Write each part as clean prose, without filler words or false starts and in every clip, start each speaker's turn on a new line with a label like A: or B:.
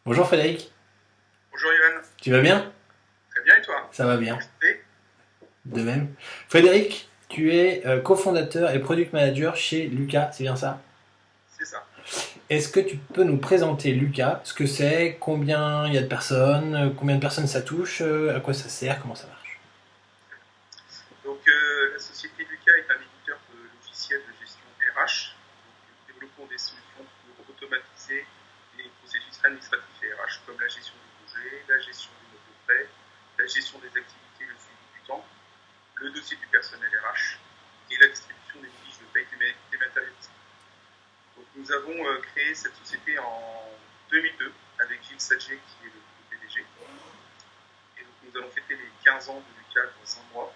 A: Bonjour Frédéric,
B: Bonjour Yoann,
A: tu vas bien?
B: très bien et toi?
A: Ça va bien,
B: Enchanté.
A: de même. Frédéric, tu es cofondateur et product manager chez Lucas, c'est bien ça?
B: C'est ça.
A: Est-ce que tu peux nous présenter Lucas, ce que c'est, combien il y a de personnes, combien de personnes ça touche, à quoi ça sert, comment ça marche?
B: Donc la société Lucas est un éditeur de logiciels de gestion RH. Donc, nous développons des solutions pour automatiser les processus administratifs et RH comme la gestion des congés, la gestion des notes de frais, la gestion des activités, le suivi du temps, le dossier du personnel RH et la distribution des fiches de paye dématérialisées. Donc nous avons créé cette société en 2002 avec Gilles Sadger qui est le PDG. Et donc nous allons fêter les 15 ans de Lucas dans un mois.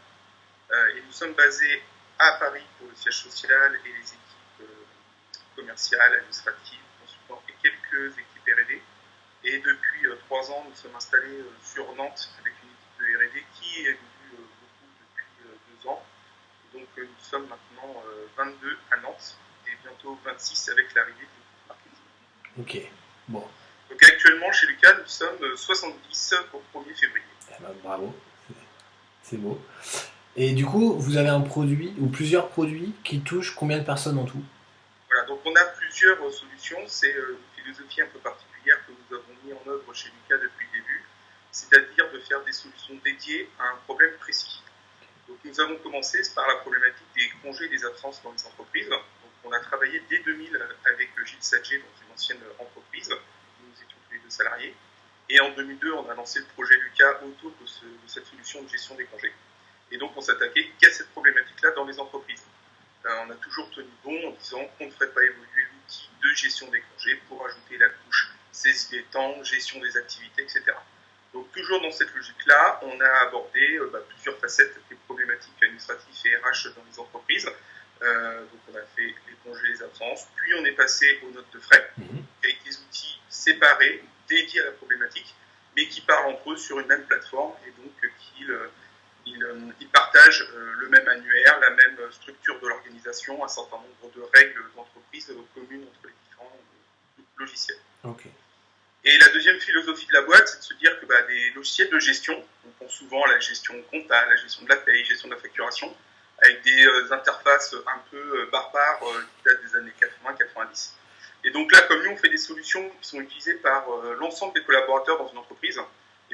B: Et nous sommes basés à Paris pour le siège social et les équipes commerciales, administratives, consultants et quelques équipes R&D. Et depuis 3 ans, nous sommes installés sur Nantes avec une équipe de R&D qui évolue beaucoup depuis 2 ans. Donc nous sommes maintenant 22 à Nantes et bientôt 26 avec l'arrivée de l'équipe marketing.
A: Ok, bon,
B: Donc actuellement chez Lucas, nous sommes 70 au 1er février.
A: eh ben, bravo, c'est beau. Et du coup, vous avez un produit ou plusieurs produits qui touchent combien de personnes en tout?
B: Voilà, donc on a plusieurs solutions. C'est une philosophie un peu particulière que nous avons mis en œuvre chez Lucas depuis le début, c'est-à-dire de faire des solutions dédiées à un problème précis. Donc nous avons commencé par la problématique des congés et des absences dans les entreprises. Donc on a travaillé dès 2000 avec Gilles Sadger dans une ancienne entreprise où nous étions tous les deux salariés. Et en 2002, on a lancé le projet Lucas autour de cette solution de gestion des congés. Et donc on s'attaquait qu'à cette problématique-là dans les entreprises. On a toujours tenu bon en disant qu'on ne ferait pas évoluer l'outil de gestion des congés pour ajouter la couche saisie des temps, gestion des activités, etc. Donc toujours dans cette logique-là, on a abordé plusieurs facettes des problématiques administratives et RH dans les entreprises. Donc on a fait les congés, les absences, puis on est passé aux notes de frais, avec des outils séparés, dédiés à la problématique, mais qui parlent entre eux sur une même plateforme et donc ils partagent le même annuaire, la même structure de l'organisation, un certain nombre de règles d'entreprise communes entre les différents logiciels.
A: Ok,
B: Et la deuxième philosophie de la boîte, c'est de se dire que des logiciels de gestion, on pense souvent à la gestion comptable, la gestion de la paye, la gestion de la facturation, avec des interfaces un peu barbares qui datent des années 80-90. Et donc là, comme nous, on fait des solutions qui sont utilisées par l'ensemble des collaborateurs dans une entreprise,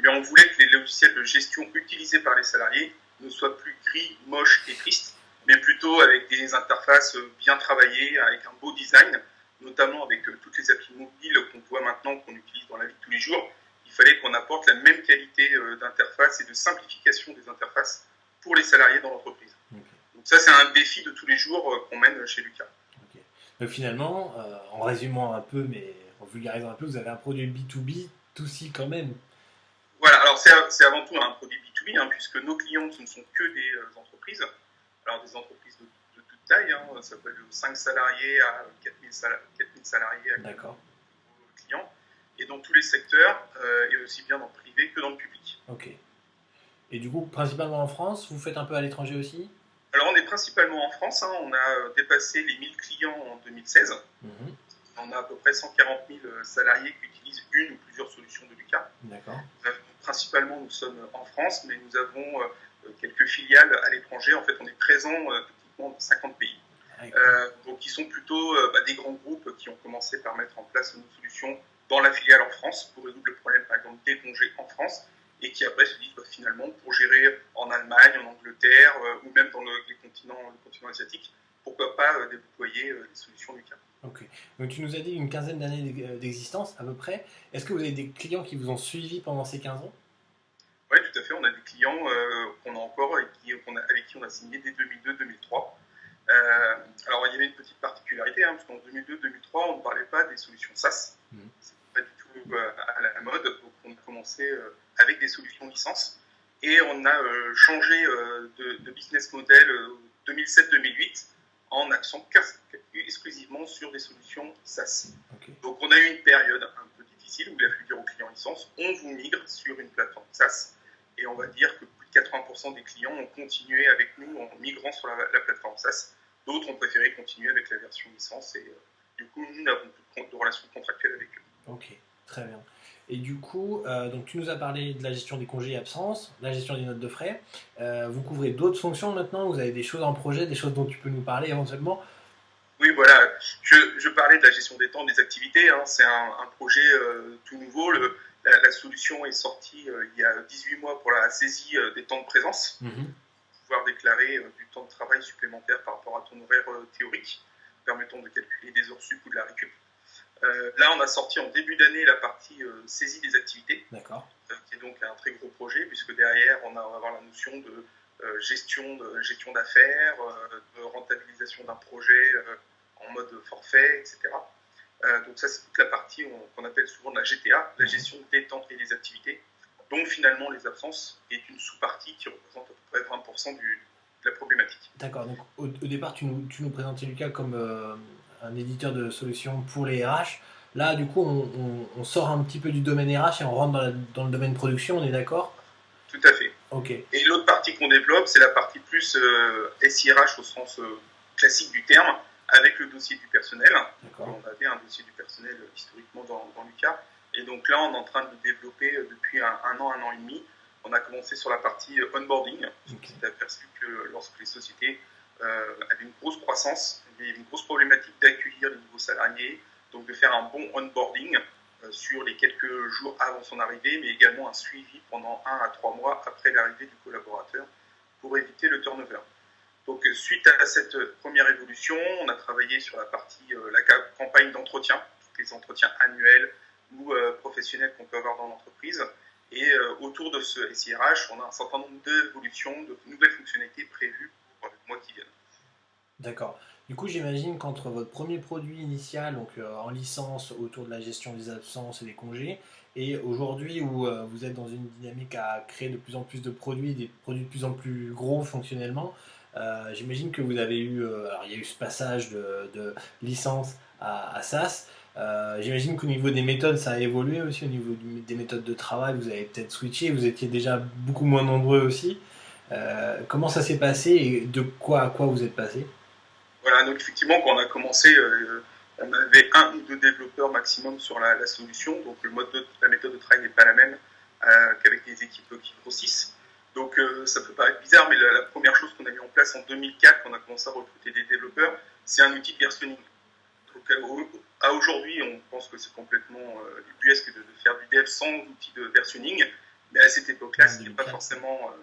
B: eh bien, on voulait que les logiciels de gestion utilisés par les salariés ne soient plus gris, moches et tristes, mais plutôt avec des interfaces bien travaillées, avec un beau design, notamment avec toutes les applis mobiles qu'on voit maintenant, qu'on utilise dans la vie de tous les jours. Il fallait qu'on apporte la même qualité d'interface et de simplification des interfaces pour les salariés dans l'entreprise.
A: ok,
B: Donc ça, c'est un défi de tous les jours qu'on mène chez Lucas.
A: ok. Donc finalement, en résumant un peu, mais en vulgarisant un peu, vous avez un produit B2B, tout si quand même.
B: Voilà, alors c'est avant tout un produit B2B, puisque nos clients, ce ne sont que des entreprises. Alors des entreprises de toute taille, ça peut aller de 5 salariés à 4000 salariés à
A: D'accord,
B: clients, et dans tous les secteurs, et aussi bien dans le privé que dans le public.
A: ok. Et du coup, principalement en France, vous faites un peu à l'étranger aussi?
B: Alors on est principalement en France, on a dépassé les 1000 clients en 2016.
A: Mhm.
B: On a à peu près 140 000 salariés qui utilisent une ou plusieurs solutions de Lucas.
A: D'accord,
B: Principalement, nous sommes en France, mais nous avons quelques filiales à l'étranger. En fait, on est présent pratiquement dans 50 pays. Donc, qui sont plutôt des grands groupes qui ont commencé par mettre en place nos solutions dans la filiale en France pour résoudre le problème, par exemple, des congés en France, et qui après se disent finalement pour gérer en Allemagne, en Angleterre ou même dans le continent asiatique, pourquoi pas déployer les solutions Lucas.
A: ok. Donc tu nous as dit une quinzaine d'années d'existence à peu près. Est-ce que vous avez des clients qui vous ont suivi pendant ces 15 ans?
B: Oui, tout à fait. On a des clients qu'on a encore avec qui on a signé dès 2002-2003. Alors, il y avait une petite particularité, parce qu'en 2002-2003, on ne parlait pas des solutions SaaS. C'est pas du tout à la mode. Donc, on a commencé avec des solutions licence. Et on a changé de business model 2007-2008 en accent exclusivement sur des solutions SaaS.
A: Ok,
B: Donc, on a eu une période un peu difficile où il a fallu dire aux clients licence, on vous migre sur une plateforme SaaS. Et on va dire que plus de 80% des clients ont continué avec nous en migrant sur la plateforme SaaS. D'autres ont préféré continuer avec la version licence et du coup, nous n'avons plus de relations contractuelles avec eux.
A: ok. Très bien. Et du coup, donc tu nous as parlé de la gestion des congés et absences, la gestion des notes de frais. Vous couvrez d'autres fonctions maintenant? Vous avez des choses en projet, des choses dont tu peux nous parler éventuellement?
B: Oui, voilà, je parlais de la gestion des temps des activités, hein. C'est un projet tout nouveau. La solution est sortie il y a 18 mois pour la saisie des temps de présence,
A: Mhm.
B: pouvoir déclarer du temps de travail supplémentaire par rapport à ton horaire théorique, permettant de calculer des heures sup ou de la récup. Là, on a sorti en début d'année la partie saisie des activités,
A: D'accord.
B: qui est donc un très gros projet, puisque derrière, on va avoir la notion de gestion d'affaires, de rentabilisation d'un projet en mode forfait, etc. Donc ça, c'est toute la partie qu'on appelle souvent de la GTA, la
A: Mhm.
B: gestion des temps et des activités, dont finalement les absences est une sous-partie qui représente à peu près 20% de la problématique.
A: D'accord. Donc au départ, tu nous présentais Lucas comme un éditeur de solutions pour les RH. Là, du coup, on sort un petit peu du domaine RH et on rentre dans le domaine production, on est d'accord?
B: Tout à fait.
A: Ok.
B: Et l'autre partie qu'on développe, c'est la partie plus SIRH au sens classique du terme, avec le dossier du personnel.
A: D'accord.
B: On avait un dossier du personnel historiquement dans Lucas. Et donc là, on est en train de le développer depuis un an et demi. On a commencé sur la partie onboarding. On
A: Ok.
B: s'est aperçu que lorsque les sociétés avaient une grosse croissance, il y avait une grosse problématique d'accueillir les nouveaux salariés, donc de faire un bon onboarding sur les quelques jours avant son arrivée, mais également un suivi pendant 1 à 3 mois après l'arrivée du collaborateur pour éviter le turnover. Donc, suite à cette première évolution, on a travaillé sur la partie, la campagne d'entretien, tous les entretiens annuels ou professionnels qu'on peut avoir dans l'entreprise. Et autour de ce SIRH, on a un certain nombre d'évolutions, de nouvelles fonctionnalités prévues pour les mois qui viennent.
A: D'accord. Du coup, j'imagine qu'entre votre premier produit initial, donc en licence autour de la gestion des absences et des congés, et aujourd'hui où vous êtes dans une dynamique à créer de plus en plus de produits, des produits de plus en plus gros fonctionnellement, j'imagine que vous avez eu, alors il y a eu ce passage de licence à SaaS. J'imagine qu'au niveau des méthodes, ça a évolué aussi, au niveau des méthodes de travail, vous avez peut-être switché, vous étiez déjà beaucoup moins nombreux aussi. Comment ça s'est passé et de quoi à quoi vous êtes passé?
B: Voilà, donc effectivement, quand on a commencé, on avait 1 ou 2 développeurs maximum sur la solution, donc la méthode de travail n'est pas la même qu'avec des équipes qui grossissent. Donc ça peut paraître bizarre, mais la première chose qu'on a mis en place en 2004, quand on a commencé à recruter des développeurs, c'est un outil de versionning. Donc à aujourd'hui, on pense que c'est complètement ubuesque de faire du dev sans outil de versionning, mais à cette époque-là,
A: En
B: ce n'était pas
A: 2004.
B: forcément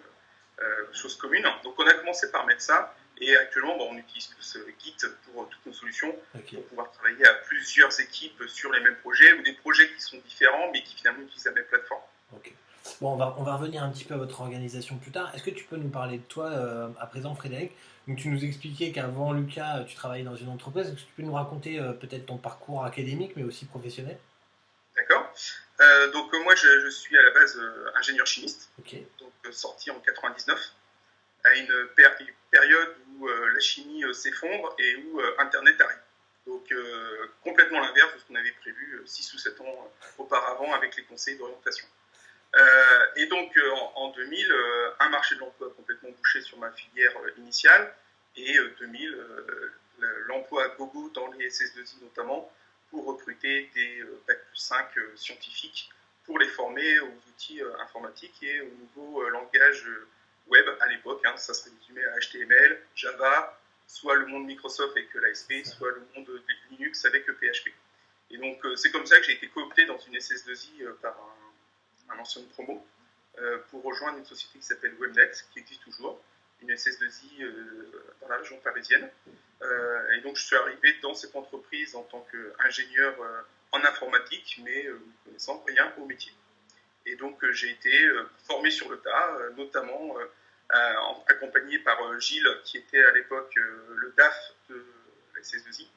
B: chose commune. Donc on a commencé par mettre ça, et actuellement, on utilise tous Git pour toutes nos solutions,
A: Ok.
B: pour pouvoir travailler à plusieurs équipes sur les mêmes projets, ou des projets qui sont différents, mais qui finalement utilisent la même plateforme.
A: Ok. Bon, on va revenir un petit peu à votre organisation plus tard. Est-ce que tu peux nous parler de toi à présent, Frédéric? Donc, tu nous expliquais qu'avant Lucas, tu travaillais dans une entreprise. Est-ce que tu peux nous raconter peut-être ton parcours académique, mais aussi professionnel?
B: D'accord. Donc moi, je suis à la base ingénieur chimiste,
A: Ok.
B: donc sorti en 99, à une période où la chimie s'effondre et où Internet arrive. Donc complètement l'inverse de ce qu'on avait prévu 6 ou 7 ans auparavant avec les conseils d'orientation. Et donc en 2000, un marché de l'emploi complètement bouché sur ma filière initiale, et 2000, l'emploi à gogo dans les SS2I notamment, pour recruter des Bac+5 scientifiques pour les former aux outils informatiques et au nouveau langage web à l'époque. Hein, ça se résumait à HTML, Java, soit le monde Microsoft avec l'ASP, soit le monde Linux avec PHP. Et donc c'est comme ça que j'ai été coopté dans une SS2I par un ancien de promo pour rejoindre une société qui s'appelle Webnet, qui existe toujours, une SS2I dans la région parisienne. Et donc je suis arrivé dans cette entreprise en tant qu'ingénieur en informatique, mais ne connaissant rien au métier. Et donc j'ai été formé sur le tas, notamment accompagné par Gilles, qui était à l'époque le DAF de la SS2I,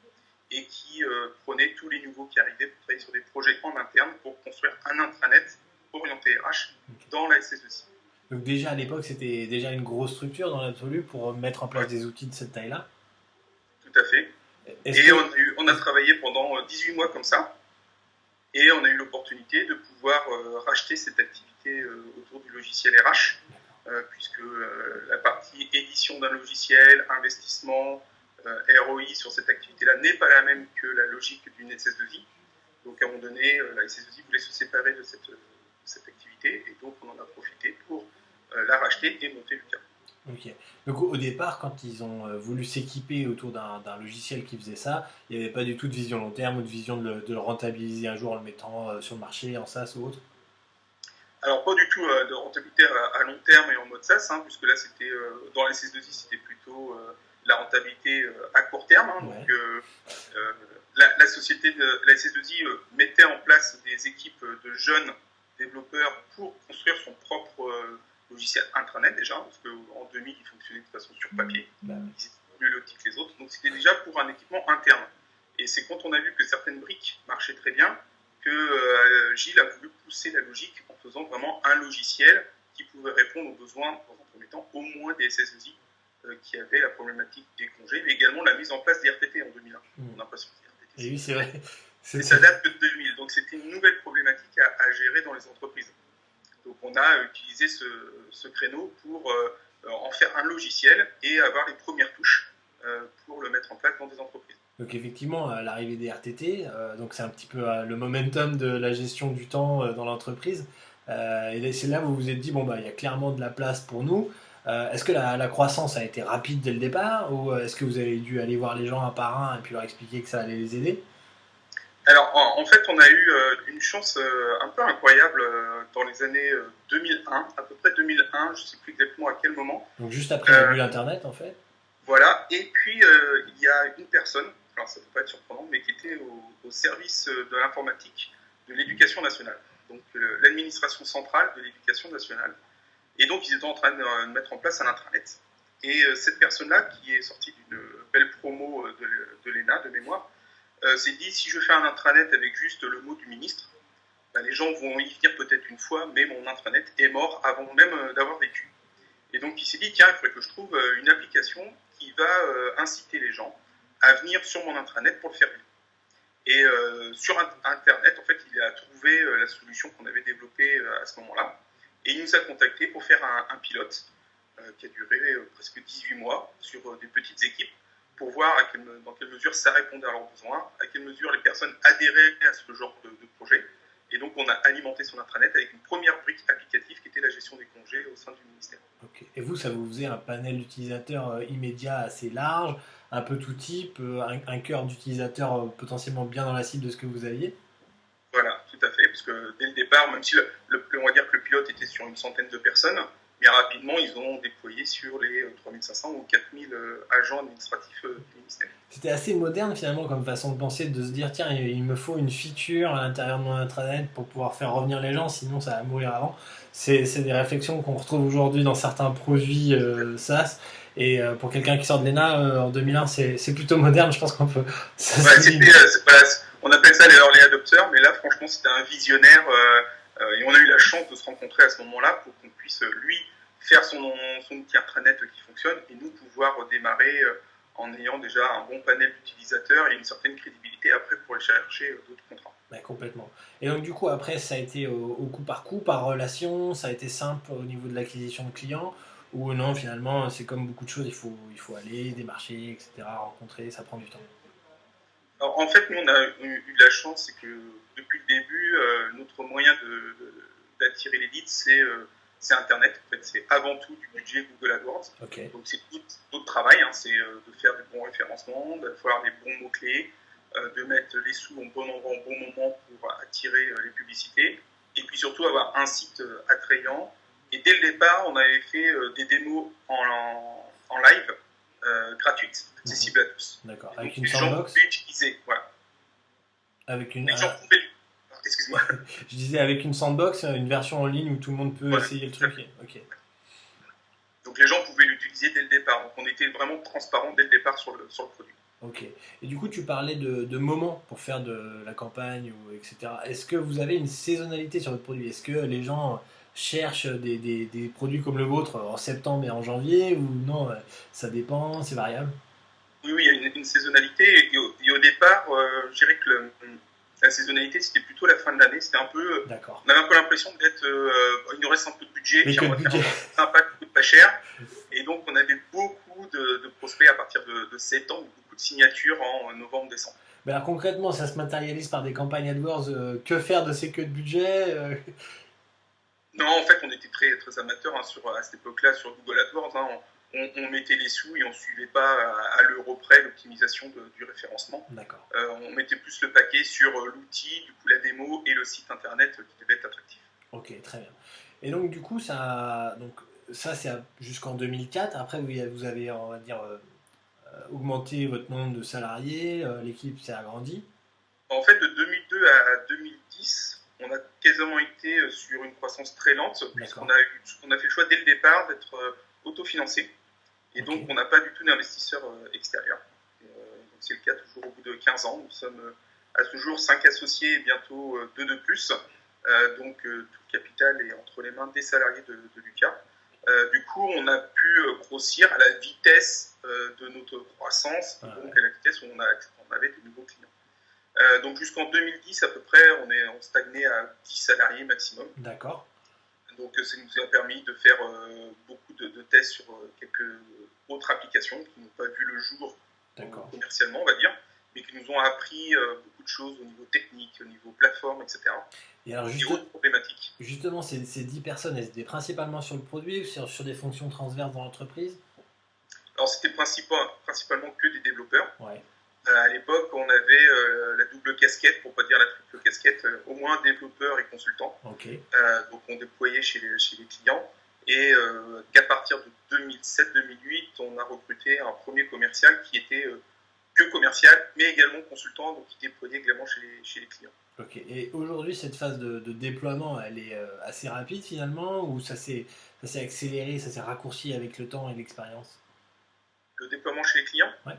B: et qui prenait tous les nouveaux qui arrivaient pour travailler sur des projets en interne pour construire un intranet orienté RH
A: Ok.
B: dans la SS2I.
A: Donc, déjà à l'époque, c'était déjà une grosse structure dans l'absolu pour mettre en place
B: Ouais,
A: des outils de cette taille-là.
B: tout à fait.
A: Est-ce
B: Et
A: que.
B: on a travaillé pendant 18 mois comme ça, et on a eu l'opportunité de pouvoir racheter cette activité autour du logiciel RH, puisque la partie édition d'un logiciel, investissement, ROI sur cette activité-là n'est pas la même que la logique d'une SS2I. Donc à un moment donné, la SS2I voulait se séparer de cette activité, et donc on en a profité pour la racheter et monter Lucas.
A: Ok. Donc au départ, quand ils ont voulu s'équiper autour d'un logiciel qui faisait ça, il n'y avait pas du tout de vision long terme ou de vision de le rentabiliser un jour en le mettant sur le marché, en SaaS ou autre?
B: Alors pas du tout de rentabilité à long terme et en mode SaaS, hein, puisque là c'était dans la SS2I c'était plutôt la rentabilité à court terme. Hein,
A: Ouais.
B: donc la société de la SS2I mettait en place des équipes de jeunes développeurs pour construire son propre logiciel intranet déjà, parce qu'en 2000 il fonctionnait de façon sur papier,
A: Bah oui.
B: ils étaient plus lotis que les autres, donc c'était déjà pour un équipement interne. Et c'est quand on a vu que certaines briques marchaient très bien que Gilles a voulu pousser la logique en faisant vraiment un logiciel qui pouvait répondre aux besoins, dans un premier temps, au moins des SS2I qui avaient la problématique des congés, mais également la mise en place des RTT en 2001. On n'a pas sur les RTT.
A: Et oui, c'est vrai.
B: Et ça date de 2000, donc c'était une nouvelle problématique à gérer dans les entreprises. Donc on a utilisé ce créneau pour en faire un logiciel et avoir les premières touches pour le mettre en place dans des entreprises.
A: Donc effectivement, l'arrivée des RTT, donc c'est un petit peu le momentum de la gestion du temps dans l'entreprise. Et c'est là où vous vous êtes dit, bon, bah, il y a clairement de la place pour nous. Est-ce que la croissance a été rapide dès le départ ou est-ce que vous avez dû aller voir les gens un par un et puis leur expliquer que ça allait les aider?
B: Alors en fait, on a eu une chance un peu incroyable dans les années 2001, à peu près 2001, je ne sais plus exactement à quel moment.
A: Donc juste après le début d'Internet en fait.
B: Voilà, et puis il y a une personne, alors ça ne peut pas être surprenant, mais qui était au service de l'informatique de l'éducation nationale, donc l'administration centrale de l'éducation nationale. Et donc ils étaient en train de mettre en place un intranet. Et cette personne-là, qui est sortie d'une belle promo de l'ENA, de mémoire, s'est dit, si je fais un intranet avec juste le mot du ministre, ben, les gens vont y venir peut-être une fois, mais mon intranet est mort avant même d'avoir vécu. Et donc il s'est dit, tiens, il faudrait que je trouve une application qui va inciter les gens à venir sur mon intranet pour le faire vivre. Et sur Internet, en fait, il a trouvé la solution qu'on avait développée à ce moment-là. Et il nous a contactés pour faire un pilote qui a duré presque 18 mois sur des petites équipes pour voir dans quelle mesure ça répondait à leurs besoins, à quelle mesure les personnes adhéraient à ce genre de projet. Et donc, on a alimenté son intranet avec une première brique applicative qui était la gestion des congés au sein du ministère.
A: Okay. Et vous, ça vous faisait un panel d'utilisateurs immédiat assez large, un peu tout type, un cœur d'utilisateurs potentiellement bien dans la cible de ce que vous aviez?
B: Voilà, tout à fait, parce que dès le départ, même si on va dire que le pilote était sur une centaine de personnes, mais rapidement, ils ont déployé sur les 3500 ou 4000 agents administratifs du ministère.
A: C'était assez moderne finalement comme façon de penser, de se dire tiens, il me faut une feature à l'intérieur de mon intranet pour pouvoir faire revenir les gens, sinon ça va mourir avant. C'est des réflexions qu'on retrouve aujourd'hui dans certains produits SaaS. Et pour quelqu'un qui sort de l'ENA en 2001, c'est plutôt moderne, je pense qu'on peut.
B: Voilà, on appelle ça les early adopters, mais là, franchement, c'était un visionnaire. Et on a eu la chance de se rencontrer à ce moment-là pour qu'on puisse, lui, faire son outil intranet qui fonctionne et nous pouvoir démarrer en ayant déjà un bon panel d'utilisateurs et une certaine crédibilité après pour aller chercher d'autres contrats.
A: Ouais, complètement. Et donc du coup après ça a été au coup, par relation, ça a été simple au niveau de l'acquisition de clients ou non finalement c'est comme beaucoup de choses, il faut aller, démarcher, etc., rencontrer, ça prend du temps.
B: Alors, en fait, nous on a eu de la chance, c'est que depuis le début, notre moyen d'attirer les leads c'est Internet. En fait, c'est avant tout du budget Google AdWords.
A: Okay.
B: Donc c'est tout notre travail, hein, c'est de faire des bons référencements, d'avoir les bons mots-clés, de mettre les sous au bon endroit au bon moment pour attirer les publicités, et puis surtout avoir un site attrayant. Et dès le départ, on avait fait des démos en live gratuites, accessibles à tous.
A: D'accord.
B: Donc,
A: avec une
B: les
A: sandbox.
B: gens pouvaient utiliser, voilà.
A: Avec une.
B: Les gens pouvaient. Excuse-moi.
A: Je disais avec une sandbox, une version en ligne où tout le monde peut essayer le truc. Ok.
B: Donc les gens pouvaient l'utiliser dès le départ. Donc on était vraiment transparent dès le départ sur le produit.
A: Ok. Et du coup, tu parlais de moments pour faire de la campagne, etc. Est-ce que vous avez une saisonnalité sur votre produit? Est-ce que les gens cherchent des produits comme le vôtre en septembre et en janvier ou non? Ça dépend, c'est variable?
B: Oui, il y a une saisonnalité. Et au départ, je dirais que la saisonnalité, c'était plutôt la fin de l'année. C'était un peu.
A: D'accord.
B: On avait un peu l'impression d'être. Il nous reste un peu de budget,
A: puis
B: on va faire un truc sympa qui coûte pas cher. Et donc, on avait beaucoup de prospects à partir de septembre, beaucoup de signatures en novembre-décembre.
A: Mais alors concrètement, ça se matérialise par des campagnes AdWords. Que faire de ces queues de budget
B: Non, en fait, on était très, très amateurs hein, à cette époque-là sur Google AdWords. Hein. On mettait les sous et on ne suivait pas à l'euro près l'optimisation du référencement.
A: D'accord.
B: On mettait plus le paquet sur l'outil, du coup la démo et le site internet qui devait être attractif.
A: Ok, très bien. Et donc du coup, ça c'est jusqu'en 2004. Après, vous avez, on va dire, augmenté votre nombre de salariés, l'équipe s'est agrandie.
B: En fait, de 2002 à 2010, on a quasiment été sur une croissance très lente, puisqu'on
A: D'accord.
B: on a fait le choix dès le départ d'être autofinancé. Et donc,
A: Ok.
B: on n'a pas du tout d'investisseurs extérieurs. C'est le cas toujours au bout de 15 ans. Nous sommes à ce jour 5 associés et bientôt 2 de plus. Donc, tout le capital est entre les mains des salariés de Lucas. Du coup, on a pu grossir à la vitesse de notre croissance,
A: Ah,
B: donc
A: ouais.
B: à la vitesse où on avait de nouveaux clients. Donc jusqu'en 2010 à peu près, on stagnait à 10 salariés maximum.
A: D'accord.
B: Donc ça nous a permis de faire beaucoup de tests sur quelques autres applications qui n'ont pas vu le jour
A: D'accord.
B: commercialement, on va dire, mais qui nous ont appris beaucoup de choses au niveau technique, au niveau plateforme, etc.
A: Et alors
B: Et autres problématiques.
A: justement, ces 10 personnes, elles étaient principalement sur le produit ou sur des fonctions transverses dans l'entreprise?
B: Alors c'était principalement que des développeurs.
A: Ouais.
B: À l'époque, on avait la double casquette, pour ne pas dire la triple casquette, au moins développeurs et consultants.
A: Ok.
B: Donc on déployait chez les clients. Et qu'à partir de 2007-2008, on a recruté un premier commercial qui était que commercial, mais également consultant, donc qui déployait également chez les clients.
A: Ok. Et aujourd'hui, cette phase de déploiement, elle est assez rapide finalement, ou ça s'est accéléré, ça s'est raccourci avec le temps et l'expérience?
B: Le déploiement chez les clients,
A: Ouais.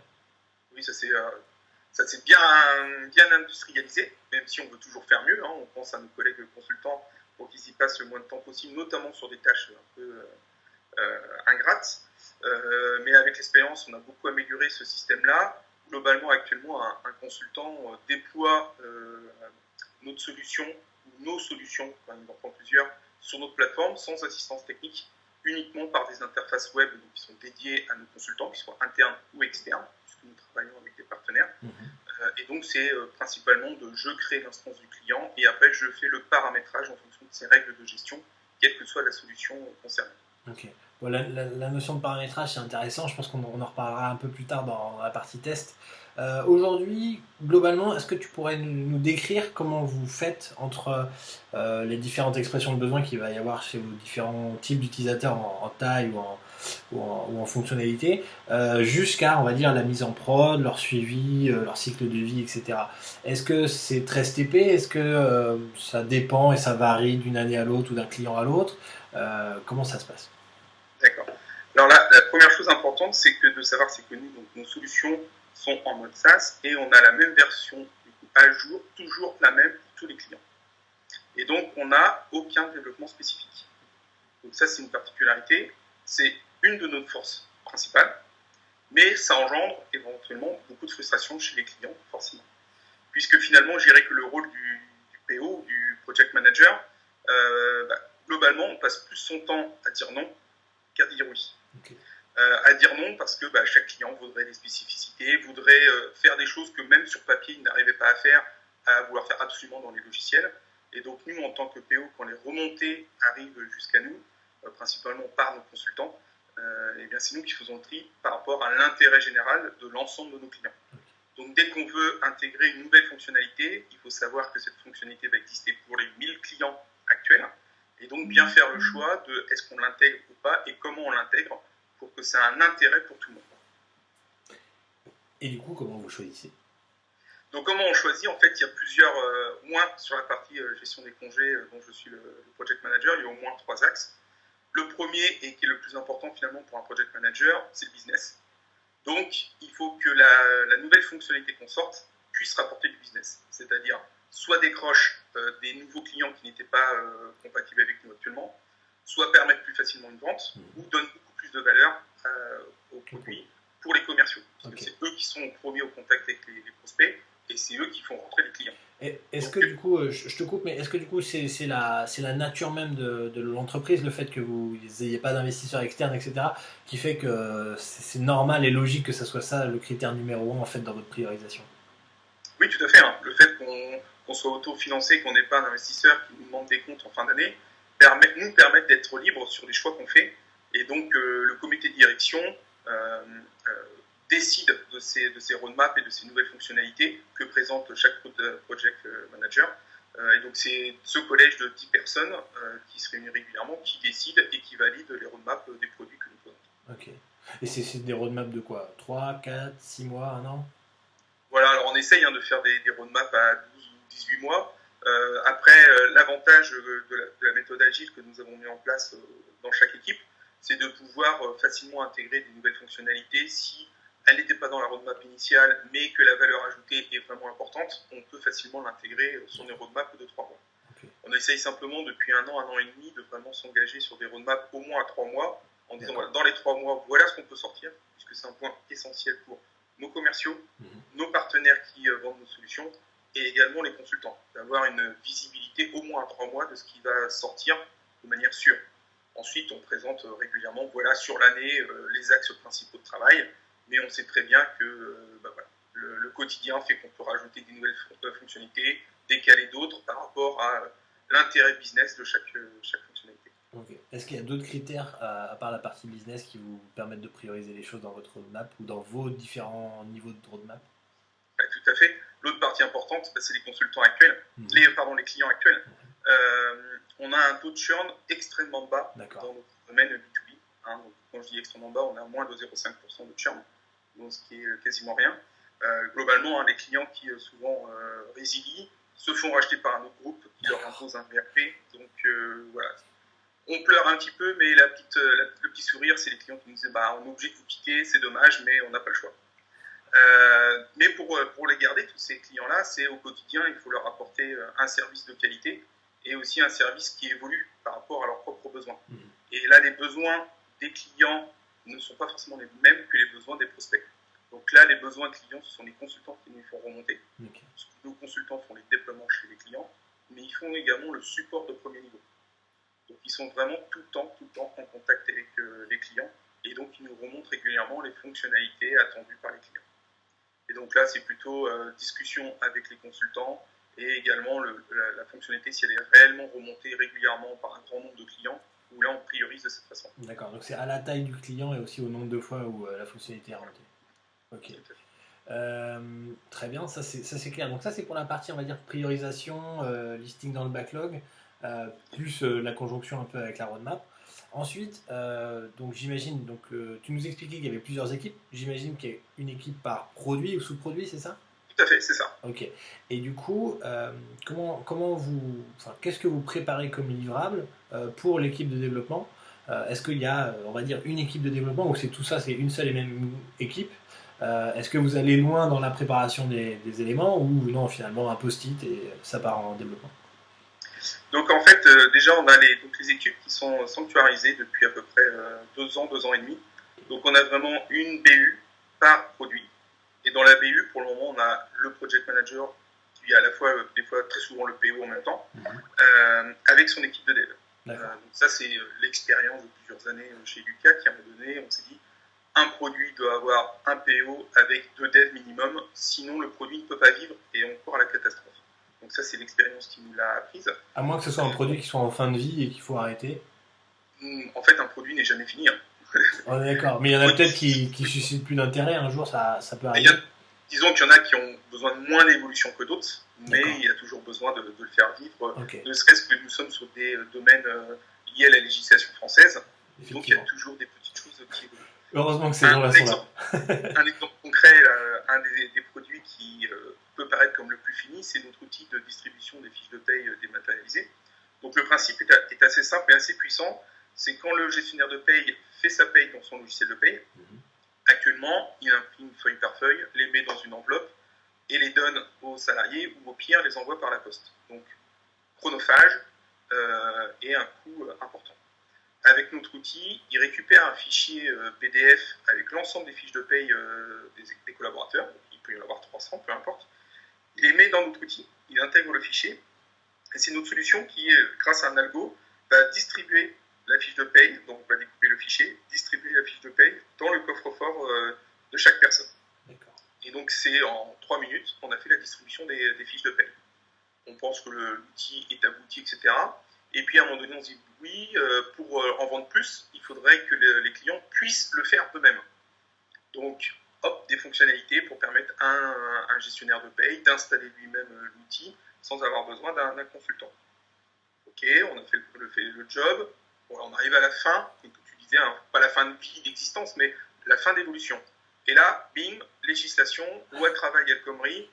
B: oui, ça s'est bien industrialisé, même si on veut toujours faire mieux. Hein. On pense à nos collègues consultants pour qu'ils y passent le moins de temps possible, notamment sur des tâches un peu ingrates. Mais avec l'expérience, on a beaucoup amélioré ce système-là. Globalement, actuellement, un consultant déploie notre solution ou nos solutions, quand il en prend plusieurs, sur notre plateforme sans assistance technique, uniquement par des interfaces web qui sont dédiées à nos consultants, qui soient internes ou externes, puisque nous travaillons avec des partenaires. Et donc, c'est principalement je crée l'instance du client et après, je fais le paramétrage en fonction de ses règles de gestion, quelle que soit la solution concernée.
A: Ok. Bon, la notion de paramétrage, c'est intéressant. Je pense qu'on en reparlera un peu plus tard dans la partie test. Aujourd'hui, globalement, est-ce que tu pourrais nous décrire comment vous faites entre les différentes expressions de besoin qu'il va y avoir chez vos différents types d'utilisateurs en taille ou en fonctionnalité, jusqu'à, on va dire, la mise en prod, leur suivi, leur cycle de vie, etc. Est-ce que c'est très STP? Est-ce que ça dépend et ça varie d'une année à l'autre ou d'un client à l'autre? Comment ça se passe?
B: D'accord. Alors là, la première chose importante, c'est de savoir que nous, donc, nos solutions sont en mode SaaS et on a la même version du coup, à jour, toujours la même pour tous les clients. Et donc, on n'a aucun développement spécifique. Donc ça, c'est une particularité. C'est une de nos forces principales, mais ça engendre éventuellement beaucoup de frustration chez les clients, forcément. Puisque finalement, je dirais que le rôle du PO, du Project Manager, globalement, on passe plus son temps à dire non qu'à dire oui.
A: Okay.
B: À dire non parce que chaque client voudrait des spécificités, voudrait faire des choses que même sur papier, il n'arrivait pas à faire, à vouloir faire absolument dans les logiciels. Et donc nous, en tant que PO, quand les remontées arrivent jusqu'à nous, principalement par nos consultants, eh bien c'est nous qui faisons le tri par rapport à l'intérêt général de l'ensemble de nos clients. Donc dès qu'on veut intégrer une nouvelle fonctionnalité, il faut savoir que cette fonctionnalité va exister pour les 1000 clients actuels, et donc bien faire le choix de est-ce qu'on l'intègre ou pas et comment on l'intègre pour que ça ait un intérêt pour tout le monde.
A: Et du coup, comment vous choisissez?
B: Donc comment on choisit? En fait, il y a plusieurs, moins sur la partie gestion des congés dont je suis le project manager, il y a au moins 3 axes. Le premier, et qui est le plus important finalement pour un project manager, c'est le business. Donc il faut que la nouvelle fonctionnalité qu'on sorte puisse rapporter du business. C'est-à-dire soit décroche des nouveaux clients qui n'étaient pas compatibles avec nous actuellement, soit permettre plus facilement une vente, ou donne beaucoup plus de valeur aux produits pour les commerciaux. Parce que c'est eux qui sont premiers au contact avec les prospects, et c'est eux qui font rentrer les clients.
A: Est-ce que du coup, je te coupe, mais est-ce que du coup c'est la nature même de l'entreprise, le fait que vous n'ayez pas d'investisseurs externes, etc., qui fait que c'est normal et logique que ça soit ça le critère numéro 1 en fait dans votre priorisation?
B: Oui, tout à fait. Hein. Le fait qu'on soit autofinancé, qu'on n'ait pas d'investisseur qui nous demande des comptes en fin d'année, nous permet d'être libre sur les choix qu'on fait. Et donc, le comité de direction décide de ces roadmaps et de ces nouvelles fonctionnalités que présente chaque project manager. Et donc, c'est ce collège de 10 personnes qui se réunit régulièrement, qui décide et qui valide les roadmaps des produits que nous présentons.
A: Ok. Et c'est des roadmaps de quoi? 3, 4, 6 mois, 1 an?
B: Voilà, alors on essaye de faire des roadmaps à 12 ou 18 mois. Après, l'avantage de la méthode agile que nous avons mis en place dans chaque équipe, c'est de pouvoir facilement intégrer des nouvelles fonctionnalités. Si elle n'était pas dans la roadmap initiale, mais que la valeur ajoutée est vraiment importante, on peut facilement l'intégrer sur des roadmaps de 3 mois. Okay. On essaye simplement depuis un an et demi de vraiment s'engager sur des roadmaps au moins à 3 mois, en disant voilà, dans les 3 mois, voilà ce qu'on peut sortir, puisque c'est un point essentiel pour nos commerciaux, nos partenaires qui vendent nos solutions, et également les consultants, d'avoir une visibilité au moins à 3 mois de ce qui va sortir de manière sûre. Ensuite, on présente régulièrement, voilà, sur l'année, les axes principaux de travail, mais on sait très bien que voilà, le quotidien fait qu'on peut rajouter des nouvelles fonctionnalités, décaler d'autres par rapport à l'intérêt business de chaque fonctionnalité.
A: Okay. Est-ce qu'il y a d'autres critères, à part la partie business, qui vous permettent de prioriser les choses dans votre roadmap ou dans vos différents niveaux de roadmap?
B: Tout à fait. L'autre partie importante, c'est les consultants actuels, les clients actuels. On a un taux de churn extrêmement bas dans notre domaine B2B. Hein. Donc, quand je dis extrêmement bas, on a moins de 0,5% de churn, donc ce qui est quasiment rien. Globalement, hein, les clients qui souvent résilient se font racheter par un autre groupe qui leur impose un ERP. Donc voilà. On pleure un petit peu, mais le petit sourire, c'est les clients qui nous disent on est obligé de vous quitter, c'est dommage, mais on n'a pas le choix. Mais pour les garder, tous ces clients-là, c'est au quotidien, il faut leur apporter un service de qualité et aussi un service qui évolue par rapport à leurs propres besoins. Et là, les besoins des clients ne sont pas forcément les mêmes que les besoins des prospects. Donc là, les besoins clients, ce sont les consultants qui nous font remonter. Okay. Nos consultants font les déploiements chez les clients, mais ils font également le support de premier niveau. Donc ils sont vraiment tout le temps en contact avec les clients, et donc ils nous remontent régulièrement les fonctionnalités attendues par les clients. Et donc là, c'est plutôt discussion avec les consultants et également la fonctionnalité, si elle est réellement remontée régulièrement par un grand nombre de clients, où là, on priorise de cette façon.
A: D'accord, donc c'est à la taille du client et aussi au nombre de fois où la fonctionnalité est remontée. Ok. Très bien, ça c'est clair. Donc ça, c'est pour la partie, on va dire, priorisation, listing dans le backlog, plus la conjonction un peu avec la roadmap. Ensuite, donc j'imagine, tu nous expliquais qu'il y avait plusieurs équipes. J'imagine qu'il y a une équipe par produit ou sous-produit, c'est ça?
B: Tout à fait, c'est ça.
A: Ok. Et du coup, qu'est-ce que vous préparez comme livrable pour l'équipe de développement? Est-ce qu'il y a, on va dire, une équipe de développement ou c'est tout ça, c'est une seule et même équipe? Est-ce que vous allez loin dans la préparation des éléments ou non, finalement un post-it et ça part en développement?
B: Donc en fait, déjà on a les équipes qui sont sanctuarisées depuis à peu près 2 ans et demi. Donc on a vraiment une BU par produit. Et dans la BU, pour le moment, on a le project manager qui est à la fois, des fois très souvent le PO en même temps, avec son équipe de dev. Donc ça c'est l'expérience de plusieurs années chez Lucas qui à un moment donné, on s'est dit un produit doit avoir un PO avec 2 devs minimum, sinon le produit ne peut pas vivre et on court à la catastrophe. Donc ça, c'est l'expérience qui nous l'a apprise.
A: À moins que ce soit un produit qui soit en fin de vie et qu'il faut arrêter.
B: En fait, un produit n'est jamais fini. Hein.
A: On est d'accord. Mais il y en a peut-être qui suscitent plus d'intérêt. Un jour, ça peut arriver.
B: Disons qu'il y en a qui ont besoin de moins d'évolution que d'autres, mais il y a toujours besoin de le faire vivre. Okay. Ne serait-ce que nous sommes sur des domaines liés à la législation française. Donc il y a toujours des petites choses qui évoluent.
A: Heureusement que ces gens-là sont là.
B: Un exemple concret, un des produits qui peut paraître comme le plus fini, c'est notre outil de distribution des fiches de paye dématérialisées. Donc le principe est assez simple et assez puissant. C'est quand le gestionnaire de paye fait sa paye dans son logiciel de paye, actuellement, il imprime feuille par feuille, les met dans une enveloppe et les donne aux salariés ou au pire les envoie par la poste. Donc chronophage et un coût important. Avec notre outil, il récupère un fichier PDF avec l'ensemble des fiches de paye des collaborateurs. Il peut y en avoir 300, peu importe. Il les met dans notre outil, il intègre le fichier. Et c'est notre solution qui, grâce à un algo, va distribuer la fiche de paye, donc va découper le fichier, distribuer la fiche de paye dans le coffre-fort de chaque personne. D'accord. Et donc c'est en 3 minutes qu'on a fait la distribution des fiches de paie. On pense que l'outil est abouti, etc. Et puis à un moment donné, on se dit oui, pour en vendre plus, il faudrait que les clients puissent le faire eux-mêmes. Donc, hop, des fonctionnalités pour permettre à un gestionnaire de paye d'installer lui-même l'outil sans avoir besoin d'un consultant. Ok, on a fait le job. Bon, on arrive à la fin, comme tu disais, hein, pas la fin de vie d'existence, mais la fin d'évolution. Et là, bim, législation, loi travail El Khomri,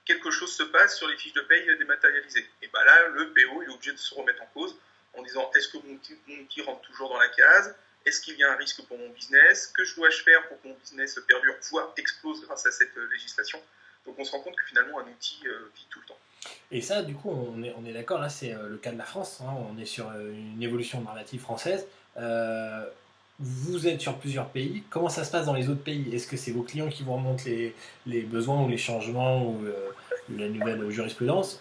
B: quelque chose se passe sur les fiches de paye dématérialisées. Et bien là, le PO est obligé de se remettre en cause en disant est-ce que mon outil rentre toujours dans la case? Est-ce qu'il y a un risque pour mon business? Que dois-je faire pour que mon business perdure, voire explose grâce à cette législation? Donc on se rend compte que finalement un outil vit tout le temps.
A: Et ça, du coup, on est d'accord, là c'est le cas de la France, hein, on est sur une évolution normative française. Vous êtes sur plusieurs pays, comment ça se passe dans les autres pays? Est-ce que c'est vos clients qui vous remontent les besoins ou les changements ou la nouvelle jurisprudence?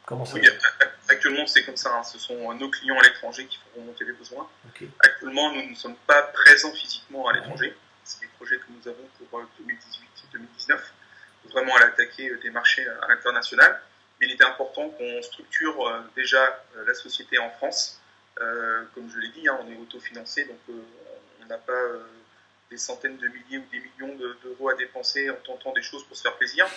A: Comment ça
B: Oui,
A: va?
B: actuellement c'est comme ça, hein. Ce sont nos clients à l'étranger qui font remonter les besoins.
A: Ok.
B: Actuellement, nous ne sommes pas présents physiquement à
A: Ouais.
B: l'étranger. C'est des projets que nous avons pour 2018-2019, vraiment à l'attaquer des marchés à l'international. Mais il était important qu'on structure déjà la société en France. Comme je l'ai dit, hein, on est autofinancé, donc on n'a pas des centaines de milliers ou des millions d'euros à dépenser en tentant des choses pour se faire plaisir.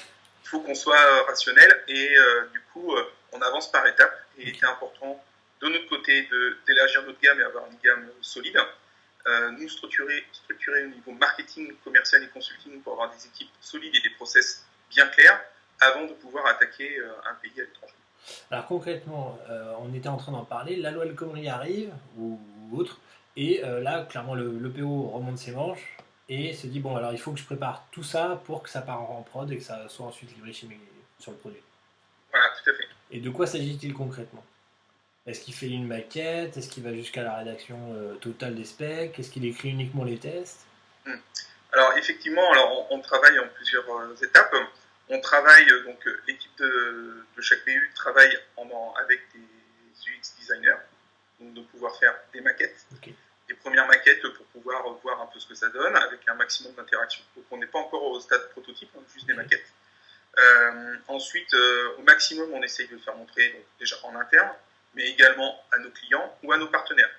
B: Il faut qu'on soit rationnel et du coup, on avance par étapes. Et il était important de notre côté d'élargir notre gamme et avoir une gamme solide. Nous structurer au niveau marketing, commercial et consulting pour avoir des équipes solides et des process bien clairs avant de pouvoir attaquer un pays à l'étranger.
A: Alors concrètement, on était en train d'en parler, la loi El Khomri arrive, ou autre, et là, clairement, le PO remonte ses manches et se dit, bon, alors il faut que je prépare tout ça pour que ça parte en prod et que ça soit ensuite livré sur le produit.
B: Voilà, tout à fait.
A: Et de quoi s'agit-il concrètement? Est-ce qu'il fait une maquette? Est-ce qu'il va jusqu'à la rédaction totale des specs? Est-ce qu'il écrit uniquement les tests?
B: Alors effectivement, alors on travaille en plusieurs étapes. On travaille donc l'équipe de chaque BU travaille avec des UX designers, donc de pouvoir faire des maquettes,
A: Ok.
B: des premières maquettes pour pouvoir voir un peu ce que ça donne avec un maximum d'interaction. Donc on n'est pas encore au stade prototype, hein, juste des maquettes. Ensuite, au maximum, on essaye de le faire montrer donc, déjà en interne, mais également à nos clients ou à nos partenaires,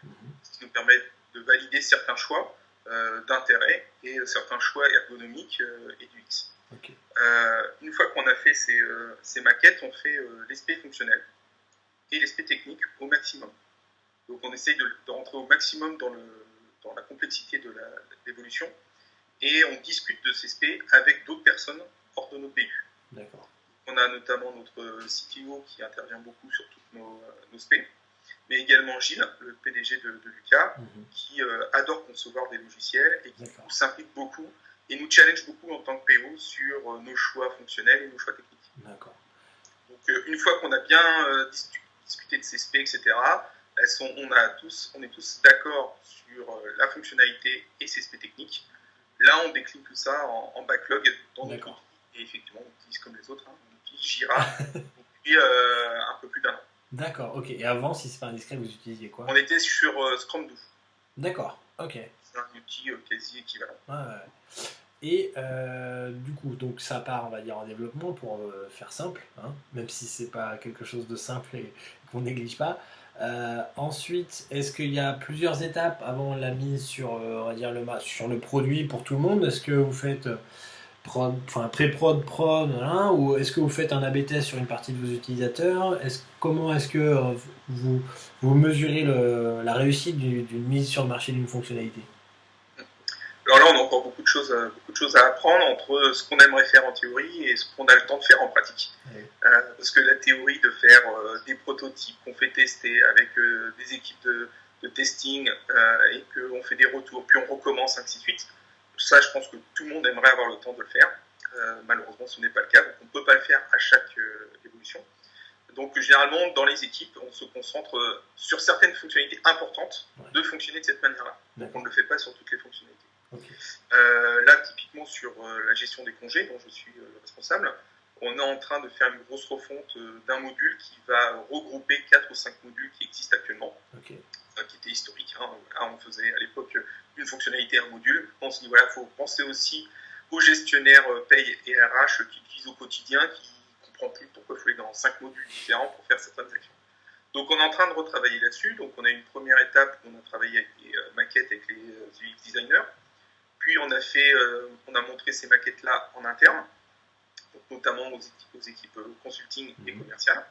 B: ce qui nous permet de valider certains choix d'intérêt et certains choix ergonomiques et du X.
A: Ok.
B: Une fois qu'on a fait ces maquettes, on fait l'aspect fonctionnel et l'aspect technique au maximum. Donc on essaye de rentrer au maximum dans la complexité de l'évolution et on discute de ces aspects avec d'autres personnes hors de nos BU.
A: D'accord.
B: On a notamment notre CTO qui intervient beaucoup sur toutes nos SP, mais également Gilles, le PDG de Lucas, qui adore concevoir des logiciels et qui s'implique beaucoup et nous challenge beaucoup en tant que PO sur nos choix fonctionnels et nos choix techniques.
A: D'accord.
B: Donc une fois qu'on a bien discuté de ces specs, etc., on est tous d'accord sur la fonctionnalité et ses specs techniques. Là, on décline tout ça en backlog dans notre outil. Et effectivement, on utilise comme les autres, hein, on utilise Jira depuis un peu plus d'1 an.
A: D'accord, ok. Et avant, si c'est pas indiscret, vous utilisiez quoi?
B: On était sur Scrum 12.
A: D'accord, ok.
B: C'est un outil quasi équivalent.
A: Ouais. Et du coup, donc ça part, on va dire, en développement pour faire simple, hein, même si c'est pas quelque chose de simple et qu'on néglige pas. Ensuite, est-ce qu'il y a plusieurs étapes avant la mise sur, on va dire, sur le produit pour tout le monde? Est-ce que vous faites pré-prod, prod, hein, ou est-ce que vous faites un A/B test sur une partie de vos utilisateurs? Comment est-ce que vous mesurez la réussite d'une mise sur le marché d'une fonctionnalité?
B: Alors là, on a encore beaucoup de choses à apprendre entre ce qu'on aimerait faire en théorie et ce qu'on a le temps de faire en pratique.
A: Ouais.
B: Parce que la théorie de faire des prototypes qu'on fait tester avec des équipes de testing et qu'on fait des retours, puis on recommence, ainsi de suite, ça, je pense que tout le monde aimerait avoir le temps de le faire. Malheureusement, ce n'est pas le cas, donc on ne peut pas le faire à chaque évolution. Donc généralement, dans les équipes, on se concentre sur certaines fonctionnalités importantes de fonctionner de cette manière-là. Donc on ne le fait pas sur toutes les fonctionnalités.
A: Okay.
B: Là, typiquement sur la gestion des congés, dont je suis responsable, on est en train de faire une grosse refonte d'un module qui va regrouper 4 ou 5 modules qui existent actuellement, qui étaient historiques. Hein. Là, on faisait à l'époque une fonctionnalité, un module. On se dit, voilà, il faut penser aussi au gestionnaire paye et RH qui utilise au quotidien, qui ne comprend plus pourquoi il faut aller dans 5 modules différents pour faire certaines actions. Donc on est en train de retravailler là-dessus. Donc on a une première étape où on a travaillé avec les maquettes avec les UX designers. Puis on a montré ces maquettes-là en interne, donc notamment aux équipes consulting et commerciales.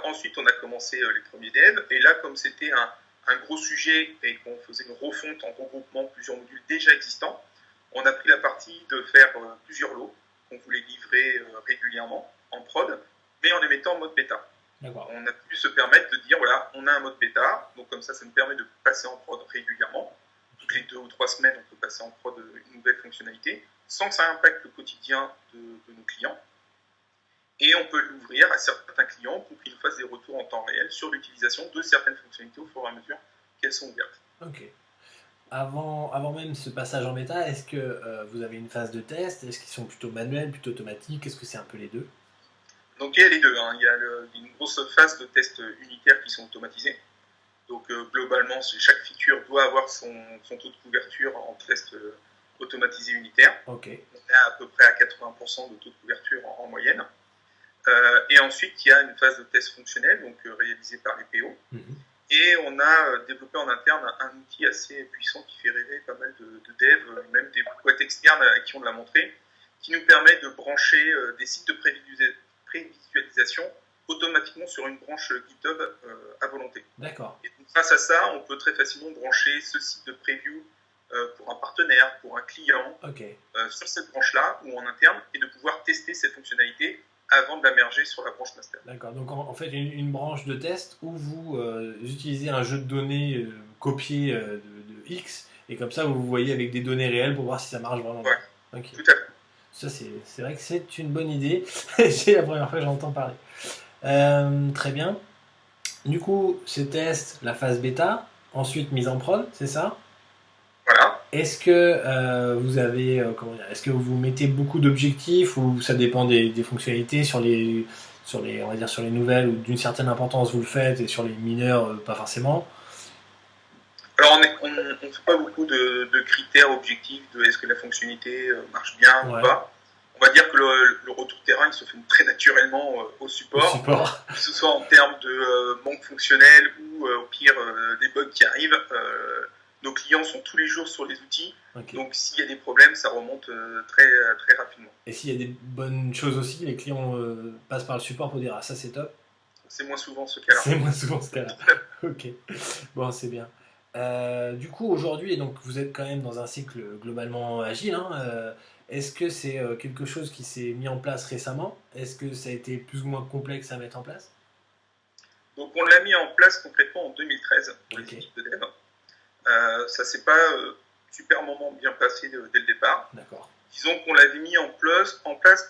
B: Ensuite on a commencé les premiers devs. Et là, comme c'était un gros sujet et qu'on faisait une refonte en regroupement de plusieurs modules déjà existants, on a pris la partie de faire plusieurs lots qu'on voulait livrer régulièrement en prod, mais en les mettant en mode bêta.
A: D'accord.
B: On a pu se permettre de dire, voilà, on a un mode bêta, donc comme ça nous permet de passer en prod régulièrement. Toutes les 2 ou 3 semaines, on peut passer en prod une nouvelle fonctionnalité, sans que ça impacte le quotidien de nos clients. Et on peut l'ouvrir à certains clients pour qu'ils nous fassent des retours en temps réel sur l'utilisation de certaines fonctionnalités au fur et à mesure qu'elles sont ouvertes.
A: Ok. Avant même ce passage en bêta, est-ce que vous avez une phase de test? Est-ce qu'ils sont plutôt manuels, plutôt automatiques? Est-ce que c'est un peu les deux?
B: Donc il y a les deux. Il y a une grosse phase de tests unitaires qui sont automatisés. Donc globalement, chaque feature doit avoir son taux de couverture en test automatisé unitaire.
A: Okay.
B: On est à peu près à 80% de taux de couverture en moyenne. Et ensuite, il y a une phase de test fonctionnel, donc réalisée par les PO. Et on a développé en interne un outil assez puissant qui fait rêver pas mal de devs, même des boîtes externes à qui on l'a montré, qui nous permet de brancher des sites de prévisualisation automatiquement sur une branche GitHub à volonté.
A: D'accord.
B: Et donc, grâce à ça, on peut très facilement brancher ce site de preview pour un partenaire, pour un client, sur cette branche-là ou en interne, et de pouvoir tester cette fonctionnalité avant de la merger sur la branche master.
A: D'accord, donc en fait une branche de test où vous utilisez un jeu de données copié de X, et comme ça vous voyez avec des données réelles pour voir si ça marche vraiment.
B: Ouais, okay. Tout à fait.
A: Ça c'est vrai que c'est une bonne idée, c'est la première fois que j'entends parler. Très bien. Du coup, ces tests, la phase bêta, ensuite mise en prod, c'est ça?
B: Voilà.
A: Est-ce que est-ce que vous mettez beaucoup d'objectifs ou ça dépend des fonctionnalités sur les on va dire sur les nouvelles ou d'une certaine importance vous le faites et sur les mineurs pas forcément?
B: Alors on ne fait pas beaucoup de critères objectifs de est-ce que la fonctionnalité marche bien ou pas. On va dire que le retour terrain il se fait très naturellement au support. Que ce soit en termes de manque fonctionnel ou au pire des bugs qui arrivent. Nos clients sont tous les jours sur les outils, donc s'il y a des problèmes, ça remonte très, très rapidement.
A: Et s'il y a des bonnes choses aussi, les clients passent par le support pour dire ah ça c'est top?
B: C'est moins souvent ce cas-là.
A: C'est moins souvent ce cas-là. Ok, bon c'est bien. Du coup aujourd'hui, donc vous êtes quand même dans un cycle globalement agile, hein, est-ce que c'est quelque chose qui s'est mis en place récemment? Est-ce que ça a été plus ou moins complexe à mettre en place?
B: Donc on l'a mis en place concrètement en 2013 pour les équipes de dev. Ça s'est pas super bien passé dès le départ.
A: D'accord.
B: Disons qu'on l'avait mis en place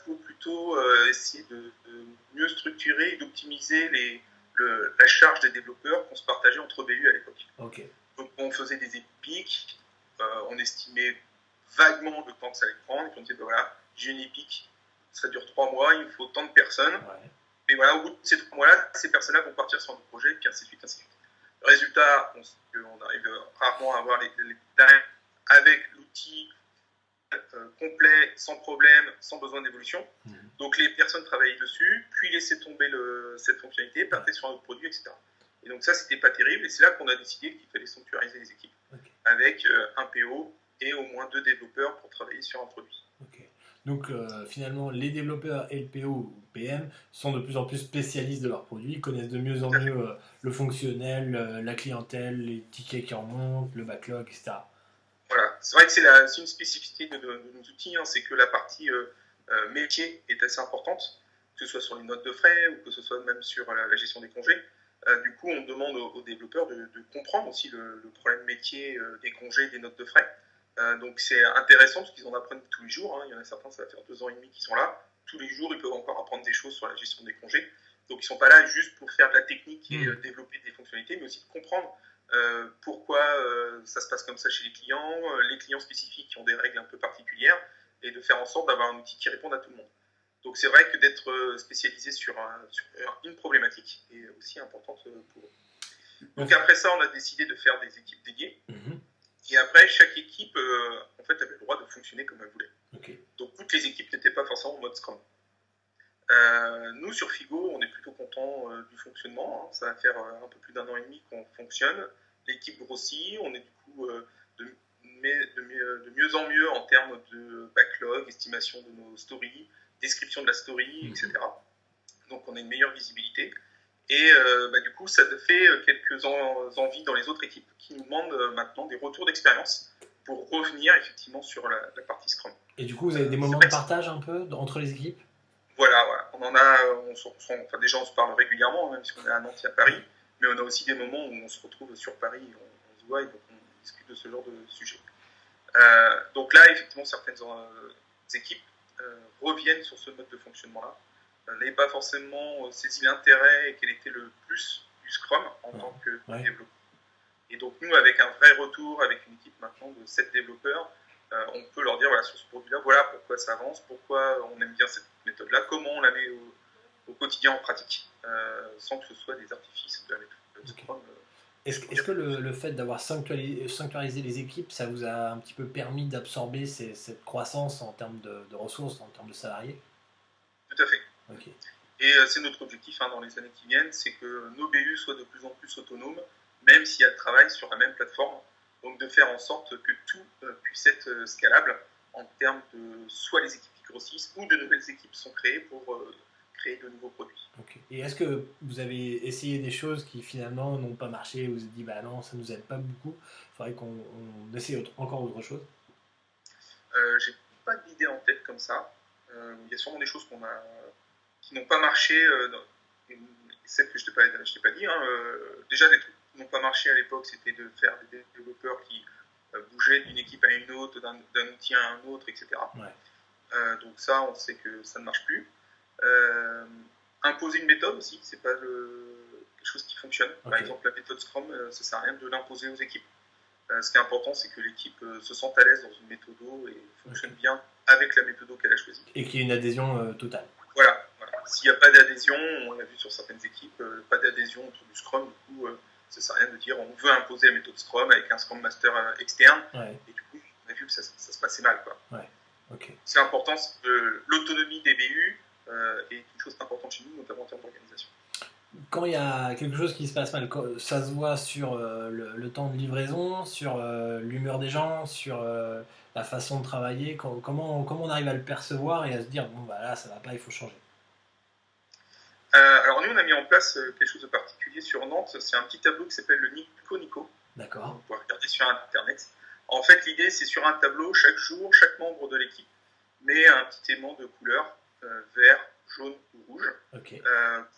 B: pour plutôt essayer de mieux structurer et d'optimiser la charge des développeurs qu'on se partageait entre BU à l'époque.
A: Okay.
B: Donc on faisait des épiques, on estimait vaguement le temps que ça allait prendre, et puis on disait, ben voilà, j'ai une épique, ça dure 3 mois, il me faut tant de personnes, mais voilà, au bout de ces 3 mois-là, ces personnes-là vont partir sur un projet, puis ainsi de suite, ainsi de suite. Le résultat, on arrive rarement à avoir les deadlines avec l'outil complet, sans problème, sans besoin d'évolution. Donc les personnes travaillaient dessus, puis laissaient tomber cette fonctionnalité, partaient sur un autre produit, etc. Et donc ça, c'était pas terrible, et c'est là qu'on a décidé qu'il fallait sanctuariser les équipes, avec un PO et au moins 2 développeurs pour travailler sur un produit.
A: Donc finalement, les développeurs et le PO ou PM sont de plus en plus spécialistes de leurs produits, connaissent de mieux en mieux le fonctionnel, la clientèle, les tickets qui remontent, le backlog, etc.
B: Voilà, c'est vrai que c'est une spécificité de nos outils, hein, c'est que la partie métier est assez importante, que ce soit sur les notes de frais ou que ce soit même sur la gestion des congés. Du coup, on demande aux développeurs de comprendre aussi le problème métier des congés, des notes de frais. Donc c'est intéressant parce qu'ils en apprennent tous les jours. Hein. Il y en a certains, ça va faire 2 ans et demi qu'ils sont là. Tous les jours, ils peuvent encore apprendre des choses sur la gestion des congés. Donc ils ne sont pas là juste pour faire de la technique et développer des fonctionnalités, mais aussi de comprendre pourquoi ça se passe comme ça chez les clients spécifiques qui ont des règles un peu particulières, et de faire en sorte d'avoir un outil qui réponde à tout le monde. Donc c'est vrai que d'être spécialisé sur une problématique est aussi importante pour eux. Donc après ça, on a décidé de faire des équipes dédiées. Et après, chaque équipe en fait, avait le droit de fonctionner comme elle voulait.
A: Okay.
B: Donc toutes les équipes n'étaient pas forcément en mode Scrum. Nous, sur Figo, on est plutôt content du fonctionnement. Ça va faire un peu plus d'1 an et demi qu'on fonctionne. L'équipe grossit, on est du coup de mieux en mieux en termes de backlog, estimation de nos stories, description de la story, etc. Donc on a une meilleure visibilité. Et du coup, ça fait quelques envies dans les autres équipes qui nous demandent maintenant des retours d'expérience pour revenir effectivement sur la partie Scrum.
A: Et du coup, vous avez des moments de partage un peu entre les équipes?
B: Voilà. On en a, déjà on se parle régulièrement, même si on est à Nantes et à Paris, mais on a aussi des moments où on se retrouve sur Paris, on se voit et donc on discute de ce genre de sujet. Donc là, effectivement, certaines équipes reviennent sur ce mode de fonctionnement-là. N'avaient pas forcément saisi l'intérêt et quel était le plus du Scrum en tant que développeur. Et donc nous, avec un vrai retour, avec une équipe maintenant de 7 développeurs, on peut leur dire, voilà, sur ce produit-là, voilà pourquoi ça avance, pourquoi on aime bien cette méthode-là, comment on la met au quotidien en pratique, sans que ce soit des artifices de la méthode Scrum.
A: Est-ce que le fait d'avoir sanctuarisé les équipes, ça vous a un petit peu permis d'absorber cette croissance en termes de ressources, en termes de salariés?
B: Tout à fait.
A: Okay.
B: Et c'est notre objectif dans les années qui viennent, c'est que nos BU soient de plus en plus autonomes, même si elles travaillent sur la même plateforme. Donc de faire en sorte que tout puisse être scalable en termes de soit les équipes qui grossissent ou de nouvelles équipes sont créées pour créer de nouveaux produits.
A: Okay. Et est-ce que vous avez essayé des choses qui finalement n'ont pas marché, vous vous êtes dit bah non, ça nous aide pas beaucoup, il faudrait qu'on essaye encore autre chose?
B: J'ai pas d'idée en tête comme ça. Il y a sûrement des choses qui n'ont pas marché, celles que je t'ai pas dit. Déjà des trucs qui n'ont pas marché à l'époque, c'était de faire des développeurs qui bougeaient d'une équipe à une autre, d'un outil à un autre, etc.
A: Ouais.
B: Donc ça, on sait que ça ne marche plus. Imposer une méthode aussi, c'est pas quelque chose qui fonctionne. Okay. Par exemple, la méthode Scrum, ça sert à rien de l'imposer aux équipes. Ce qui est important, c'est que l'équipe se sente à l'aise dans une méthodo et fonctionne bien avec la méthodo qu'elle a choisie.
A: Et qu'il y ait une adhésion totale.
B: Voilà. S'il n'y a pas d'adhésion, on a vu sur certaines équipes, pas d'adhésion autour du Scrum, du coup, ça ne sert à rien de dire on veut imposer la méthode Scrum avec un Scrum Master externe. Ouais. Et du coup, on a vu que ça se passait mal.
A: Ouais. Okay.
B: C'est important, l'autonomie des BU est une chose importante chez nous, notamment en termes d'organisation.
A: Quand il y a quelque chose qui se passe mal, ça se voit sur le temps de livraison, sur l'humeur des gens, sur la façon de travailler. Comment on arrive à le percevoir et à se dire bon bah là ça va pas, il faut changer?
B: Alors nous on a mis en place quelque chose de particulier sur Nantes. C'est un petit tableau qui s'appelle le Nico.
A: D'accord.
B: Vous pouvez regarder sur internet. En fait l'idée c'est sur un tableau chaque jour, chaque membre de l'équipe met un petit aimant de couleur vert, jaune ou rouge,
A: okay.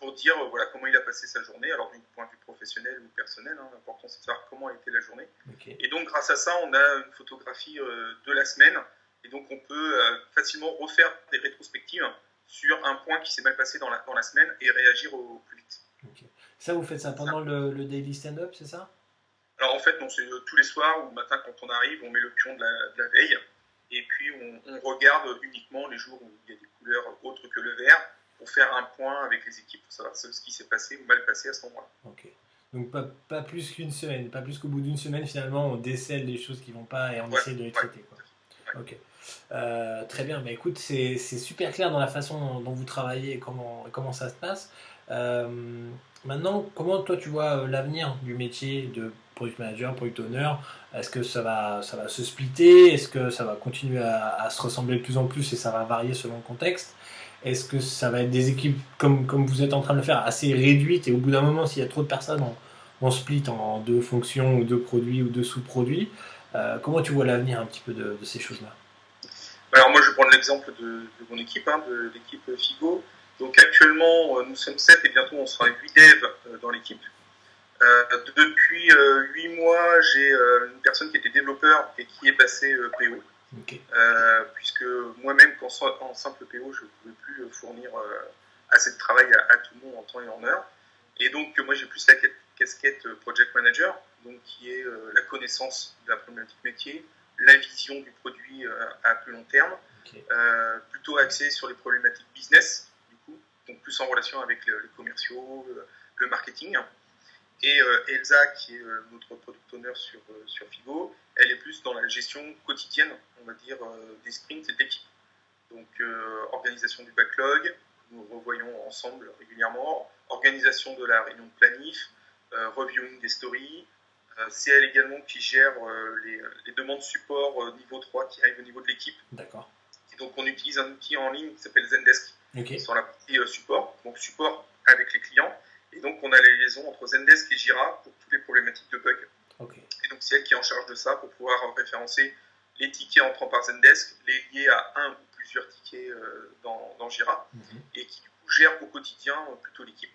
B: Pour dire voilà comment il a passé sa journée, alors du point de vue professionnel ou personnel, l'important c'est de savoir comment a été la journée.
A: Okay.
B: Et donc grâce à ça, on a une photographie de la semaine, et donc on peut facilement refaire des rétrospectives sur un point qui s'est mal passé dans la semaine et réagir au plus vite.
A: Okay. Ça, vous faites ça pendant le daily stand-up, c'est ça?
B: Alors en fait, non, c'est tous les soirs ou le matin quand on arrive, on met le pion de la veille, et puis on regarde uniquement les jours où il y a des couleurs autres que le vert pour faire un point avec les équipes pour savoir ce qui s'est passé ou mal passé à ce moment-là.
A: Ok. Donc pas plus qu'une semaine, pas plus qu'au bout d'une semaine finalement on décèle les choses qui vont pas et on essaie de les traiter. Quoi. Ok. Très bien, mais écoute, c'est super clair dans la façon dont vous travaillez et comment ça se passe. Maintenant, comment toi tu vois l'avenir du métier de product manager, product owner? Est-ce que ça va se splitter? Est-ce que ça va continuer à se ressembler de plus en plus et ça va varier selon le contexte? Est-ce que ça va être des équipes comme vous êtes en train de le faire, assez réduites et au bout d'un moment, s'il y a trop de personnes, on split en 2 fonctions ou 2 produits ou 2 sous-produits? Comment tu vois l'avenir un petit peu de ces choses-là?
B: Alors moi, je vais prendre l'exemple de mon équipe, de l'équipe Figo. Donc actuellement, nous sommes 7 et bientôt on sera 8 devs dans l'équipe. Depuis 8 mois, j'ai une personne qui était développeur et qui est passée PO. Okay. Puisque moi-même, en simple PO, je ne pouvais plus fournir assez de travail à tout le monde en temps et en heure. Et donc, moi, j'ai plus la casquette Project Manager, donc qui est la connaissance de la problématique métier, la vision du produit à plus long terme, okay. Plutôt axée sur les problématiques business, du coup, donc plus en relation avec les commerciaux, le marketing. Et Elsa, qui est notre product owner sur Figo, elle est plus dans la gestion quotidienne, on va dire, des sprints et de l'équipe. Donc, organisation du backlog, nous revoyons ensemble régulièrement, organisation de la réunion de planif, reviewing des stories. C'est elle également qui gère les demandes support niveau 3 qui arrivent au niveau de l'équipe.
A: D'accord.
B: Et donc, on utilise un outil en ligne qui s'appelle Zendesk, sur la partie support, donc support avec les clients. Et donc, on a la liaison entre Zendesk et Jira pour toutes les problématiques de bugs. Et donc, c'est elle qui est en charge de ça pour pouvoir référencer les tickets entrant par Zendesk, les lier à un ou plusieurs tickets dans Jira, et qui du coup gère au quotidien plutôt l'équipe.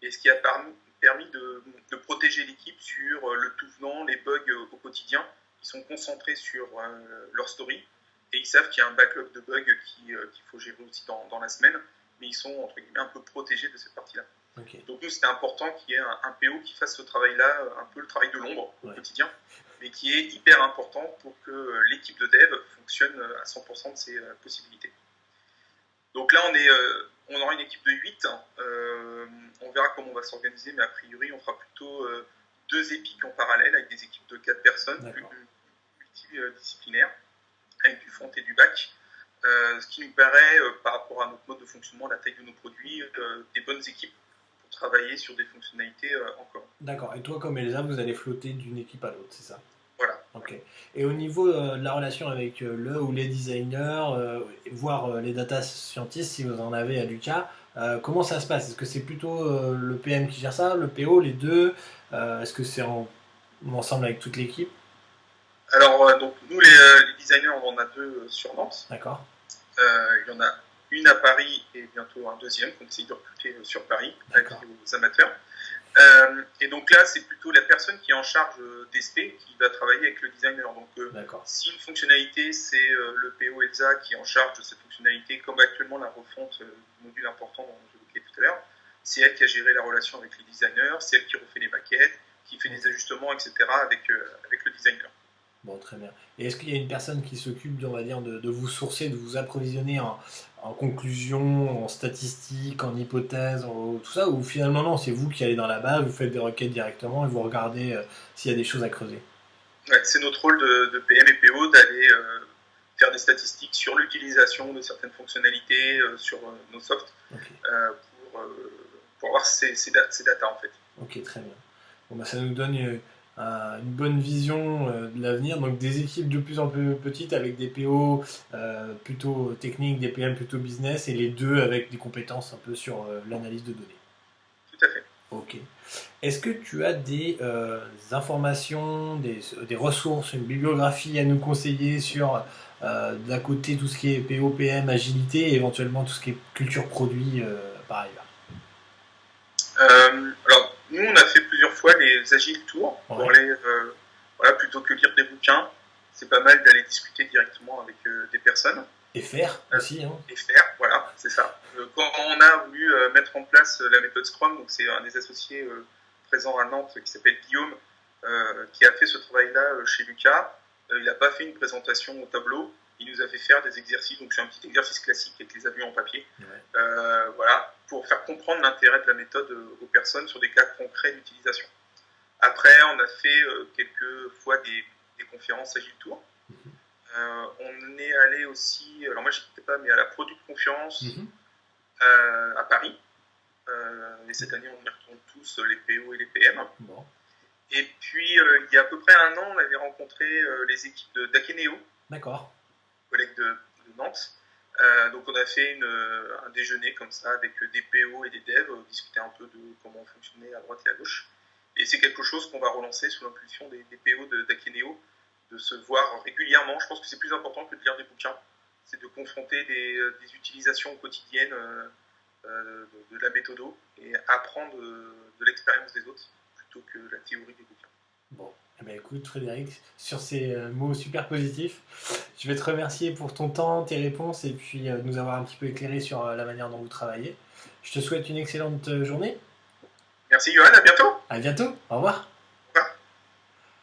B: Et ce qui a permis de protéger l'équipe sur le tout venant, les bugs au quotidien. Ils sont concentrés sur leur story, et ils savent qu'il y a un backlog de bugs qu'il faut gérer aussi dans la semaine, mais ils sont entre guillemets un peu protégés de cette partie-là. Donc nous, c'était important qu'il y ait un PO qui fasse ce travail-là, un peu le travail de l'ombre au quotidien, mais qui est hyper important pour que l'équipe de dev fonctionne à 100% de ses possibilités. Donc là, on aura une équipe de 8. On verra comment on va s'organiser, mais a priori, on fera plutôt 2 épiques en parallèle avec des équipes de 4 personnes, multidisciplinaires, avec du front et du back. Ce qui nous paraît, par rapport à notre mode de fonctionnement, la taille de nos produits, des bonnes équipes pour travailler sur des fonctionnalités en commun.
A: D'accord. Et toi, comme Elsa, vous allez flotter d'une équipe à l'autre, c'est ça?
B: Voilà.
A: Ok. Et au niveau de la relation avec le ou les designers, voire les data scientists, si vous en avez à Lucas, comment ça se passe? Est-ce que c'est plutôt le PM qui gère ça, le PO, les deux? Est-ce que c'est ensemble avec toute l'équipe?
B: Alors, donc, nous, les designers, on en a 2 sur Nantes.
A: D'accord.
B: Il y en a une à Paris et bientôt un deuxième qu'on essaye de recruter sur Paris avec les amateurs. Et donc là, c'est plutôt la personne qui est en charge d'ESP qui va travailler avec le designer. Donc, si une fonctionnalité, c'est le PO Elsa qui est en charge de cette fonctionnalité, comme actuellement la refonte du module important dont j'évoquais tout à l'heure, c'est elle qui a géré la relation avec les designers, c'est elle qui refait les maquettes, qui fait des ajustements, etc. avec le designer.
A: Bon, très bien. Et est-ce qu'il y a une personne qui s'occupe, on va dire, de vous sourcer, de vous approvisionner en conclusion, en statistiques, en hypothèses, tout ça, ou finalement non, c'est vous qui allez dans la base, vous faites des requêtes directement et vous regardez s'il y a des choses à creuser?
B: Ouais, c'est notre rôle de PM et PO d'aller faire des statistiques sur l'utilisation de certaines fonctionnalités sur nos softs pour avoir ces data en fait.
A: Ok, très bien. Bon, bah, ça nous donne une bonne vision de l'avenir, donc des équipes de plus en plus petites avec des PO plutôt techniques, des PM plutôt business, et les deux avec des compétences un peu sur l'analyse de données.
B: Tout à fait.
A: Ok. Est-ce que tu as des informations, des ressources, une bibliographie à nous conseiller sur d'un côté tout ce qui est PO, PM, agilité, et éventuellement tout ce qui est culture produit par ailleurs?
B: Alors, nous, on a fait plusieurs fois les Agile Tours pour aller, plutôt que lire des bouquins, c'est pas mal d'aller discuter directement avec des personnes.
A: Et faire aussi.
B: Et faire, voilà, c'est ça. Quand on a voulu mettre en place la méthode Scrum, donc c'est un des associés présents à Nantes qui s'appelle Guillaume, qui a fait ce travail-là chez Lucas. Il n'a pas fait une présentation au tableau, il nous a fait faire des exercices, donc c'est un petit exercice classique avec les avions en papier, pour faire comprendre l'intérêt de la méthode aux personnes sur des cas concrets d'utilisation. Après, on a fait quelques fois des conférences Agile Tour. On est allé aussi, alors moi je n'étais pas, mais à la Product Conference à Paris. Et cette année, on y retourne tous, les PO et les PM.
A: Bon.
B: Et puis, il y a à peu près un an, on avait rencontré les équipes d'Akeneo.
A: D'accord.
B: Collègues de Nantes. Donc, on a fait un déjeuner comme ça avec des PO et des devs, discuter un peu de comment fonctionnait à droite et à gauche. Et c'est quelque chose qu'on va relancer sous l'impulsion des PO d'Akeneo, de se voir régulièrement. Je pense que c'est plus important que de lire des bouquins. C'est de confronter des utilisations quotidiennes de la méthodo et apprendre de l'expérience des autres plutôt que la théorie des bouquins.
A: Bon, eh bien, écoute Frédéric, sur ces mots super positifs, je vais te remercier pour ton temps, tes réponses et puis nous avoir un petit peu éclairé sur la manière dont vous travaillez. Je te souhaite une excellente journée.
B: Merci Johan, à bientôt.
A: À bientôt, au revoir.